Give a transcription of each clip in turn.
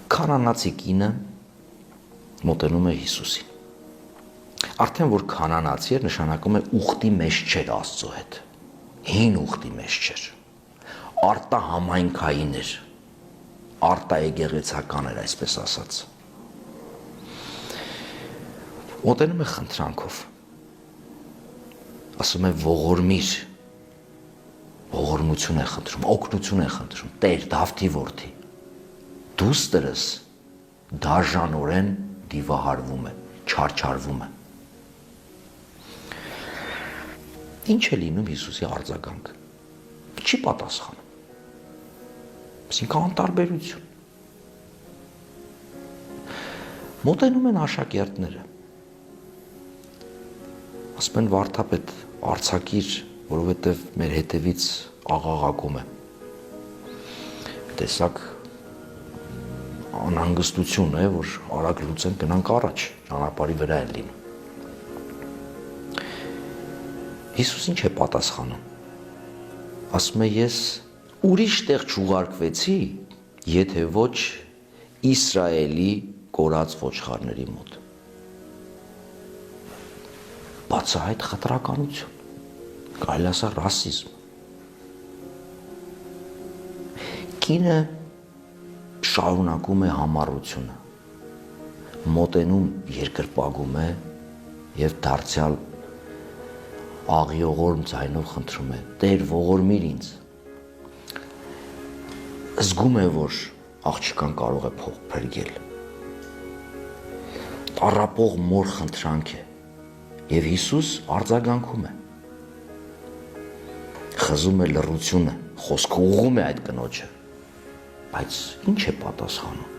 Քանանացի կինը մոտենում է Հիսուսին։ Արդեն որ քանանացի էր, նշանակում է ուխտի մեջ չէր Աստծո հետ։ Հին ուխտի մեջ չէր։ Արտահամայնքային էր, արտաեկեղեցական էր, այսպես ասած։ Մոտենում է խնդրանքով, ասում է ողորմիր, ողորմություն է խնդրում, օգնություն է խնդրում, Տեր, Դավթի որդի, դուստրս դաժանորեն դիվահարվում է, չարչարվում է։ Ինչ է լինում Հիսուսի արձագանքը։ Չի պատասխանում։ Այսինքն անտարբերություն։ Մոտենում են աշակերտները։ Ասում են վարդապետ, արձակիր, որովհետև մեր հետևից աղաղակում է։ Տեսակ անհանգստություն է, որ արագ լուծեն, գնանք առաջ, ճանապարհի վրա է լինում։ Հիսուս ինչ է պատասխանում։ Ասում է, ես ուրիշ տեղ չուղարկվեցի, եթե ոչ Իսրայելի կորած ոչխարների մոտ։ Բացահայտ խտրականություն, կարելի ասել ռասիզմ։ Կինը շարունակում է համառությունը, մոտենում երկրպագում է և դարձյալ աղիողորմ ձայնով խնդրում է, Տեր, ողորմիր ինձ։ Զգում է, որ աղջկան կարող է փող փրկել։ Տառապող մոր խնդրանք է, և Հիսուս արձագանքում է։ Խզում է լռությունը, խոսքը ուղղում է այդ կնոջը, բայց ինչ է պատասխանում։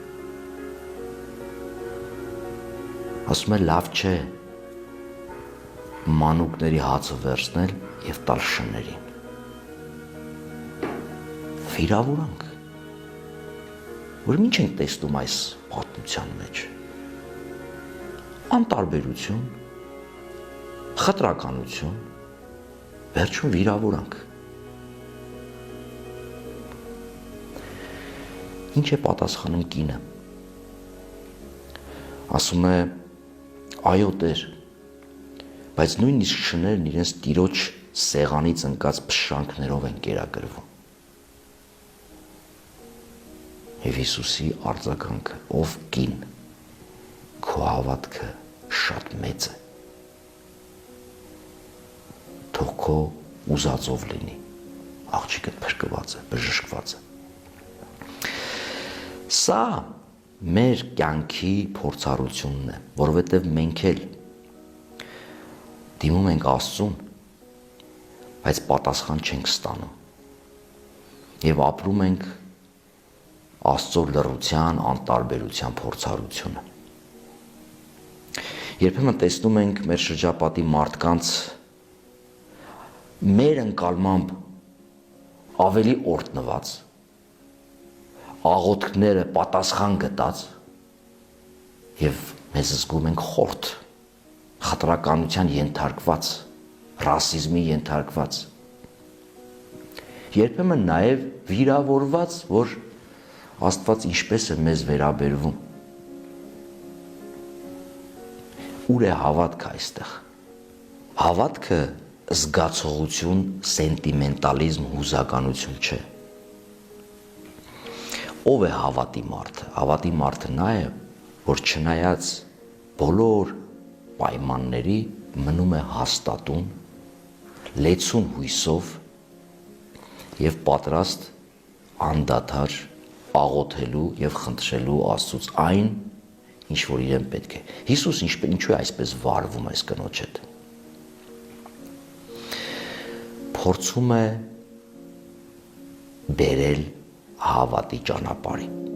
Ասում է, լավ չէ մանուկների հացը վերցնել և տալ շներին։ Վիրավորանք։ Որ ինչ ենք տեսնում այս պատմության մեջ։ Անտարբերություն, խտրականություն, վերջում վիրավորանք։ Ինչ է պատասխանում կինը։ Ասում է, այո Տեր, բայց նույնիսկ շներն իրենց տիրոջ սեղանից ընկած փշրանքներով են կերակրվում։ Եվ Հիսուսի արձագանքը, ով կին, քո հավատքը շատ մեծ է։ Թող քո ուզածով լինի, աղջիկդ փրկված է, բժշկված է։ Սա մեր կյանքի փորձառությունն է, որովհետև մենք էլ դիմում ենք Աստծուն, բայց պատասխան չենք ստանում և ապրում ենք Աստծո լռության, անտարբերության փորձառությունը։ Երբեմն տեսնում ենք մեր շրջապատի մարդկանց մեր ընկալմամբ ավելի օրհնված, աղոթքները պատասխան գտած և մեզ զգում ենք խորթ, խտրականության ենթարկված, ռասիզմի ենթարկված։ Երբեմն նաև վիրավորված, որ Աստված ինչպես է մեզ վերաբերվում։ Ուր է հավատքը այստեղ։ Հավատքը զգացողություն, սենտիմենտալիզմ, հուզականություն չէ։ Ով է հավատի մարդը։ Հավատի մարդը նա է, որ չնայած բոլոր պայմանների մնում է հաստատուն, լեցուն հույսով և պատրաստ անդադար աղոթելու և խնդրելու Աստծուց այն, ինչ որ իրեն պետք է։ Հիսուս ինչու է այսպես վարվում այս կնոջ հետ։ Փորձում է բերել հավատի ճանապարհին։